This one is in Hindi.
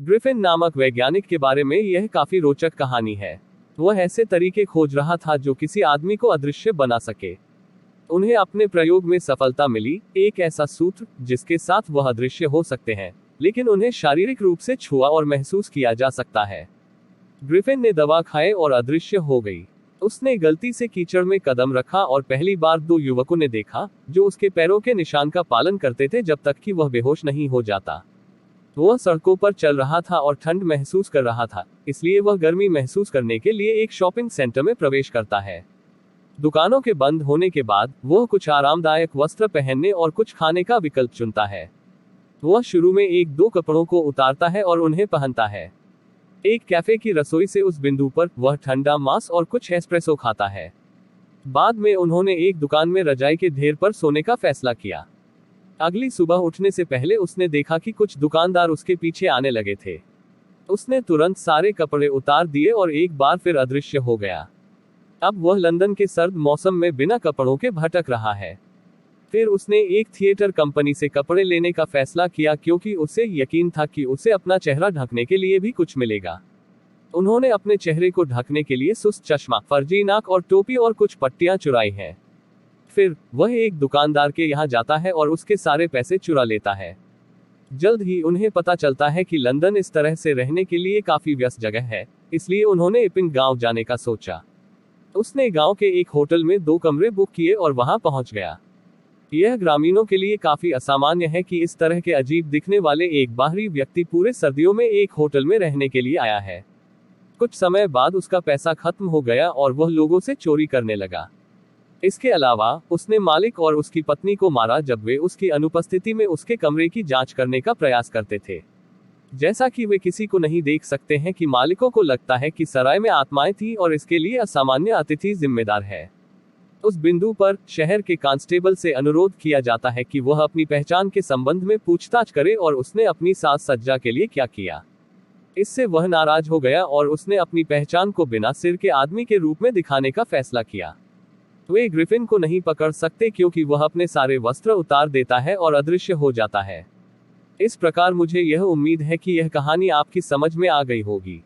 ग्रिफिन नामक वैज्ञानिक के बारे में यह काफी रोचक कहानी है। वह ऐसे तरीके खोज रहा था जो किसी आदमी को अदृश्य बना सके। उन्हें अपने प्रयोग में सफलता मिली, एक ऐसा सूत्र जिसके साथ वह अदृश्य हो सकते हैं, लेकिन उन्हें शारीरिक रूप से छुआ और महसूस किया जा सकता है। ग्रिफिन ने दवा खाए और अदृश्य हो गई। उसने गलती से कीचड़ में कदम रखा और पहली बार 2 युवकों ने देखा, जो उसके पैरों के निशान का पालन करते थे जब तक कि वह बेहोश नहीं हो जाता। वह सड़कों पर चल रहा था और ठंड महसूस कर रहा था, इसलिए वह गर्मी महसूस करने के लिए एक शॉपिंग सेंटर में प्रवेश करता है। दुकानों के बंद होने के बाद वह कुछ आरामदायक वस्त्र पहनने और कुछ खाने का विकल्प चुनता है। वह शुरू में 1-2 कपड़ों को उतारता है और उन्हें पहनता है। एक कैफे की रसोई से उस बिंदु पर वह ठंडा मांस और कुछ एस्प्रेसो खाता है। बाद में उन्होंने एक दुकान में रजाई के ढेर पर सोने का फैसला किया। अगली सुबह उठने से पहले उसने देखा कि कुछ दुकानदार उसके पीछे आने लगे थे। उसने तुरंत सारे कपड़े उतार दिए और एक बार फिर अदृश्य हो गया। अब वह लंदन के सर्द मौसम में बिना कपड़ों के भटक रहा है। फिर उसने एक थिएटर कंपनी से कपड़े लेने का फैसला किया क्योंकि उसे यकीन था कि उसे अपना चेहरा ढकने के लिए भी कुछ मिलेगा। उन्होंने अपने चेहरे को ढकने के लिए सुस्त चश्मा, फर्जी नाक और टोपी और कुछ पट्टियां चुराई हैं। फिर वह एक दुकानदार के यहाँ जाता है और उसके सारे पैसे चुरा लेता है। जल्द ही उन्हें पता चलता है कि लंदन इस तरह से रहने के लिए काफी व्यस्त जगह है, इसलिए उन्होंने इपिंग गांव जाने का सोचा। उसने गांव के एक होटल में 2 कमरे बुक किए और वहां पहुंच गया। यह ग्रामीणों के लिए काफी असामान्य है कि इस तरह के अजीब दिखने वाले एक बाहरी व्यक्ति पूरे सर्दियों में एक होटल में रहने के लिए आया है। कुछ समय बाद उसका पैसा खत्म हो गया और वह लोगों से चोरी करने लगा। इसके अलावा उसने मालिक और उसकी पत्नी को मारा जब वे उसकी अनुपस्थिति में उसके कमरे की जांच करने का प्रयास करते थे। जैसा कि वे किसी को नहीं देख सकते हैं कि मालिकों को लगता है कि सराय में आत्माएं थी और इसके लिए असामान्य अतिथि जिम्मेदार है। उस बिंदु पर शहर के कांस्टेबल से अनुरोध किया जाता है कि वह अपनी पहचान के संबंध में पूछताछ करे और उसने अपनी साज सज्जा के लिए क्या किया। इससे वह नाराज हो गया और उसने अपनी पहचान को बिना सिर के आदमी के रूप में दिखाने का फैसला किया। वे ग्रिफिन को नहीं पकड़ सकते क्योंकि वह अपने सारे वस्त्र उतार देता है और अदृश्य हो जाता है। इस प्रकार मुझे यह उम्मीद है कि यह कहानी आपकी समझ में आ गई होगी।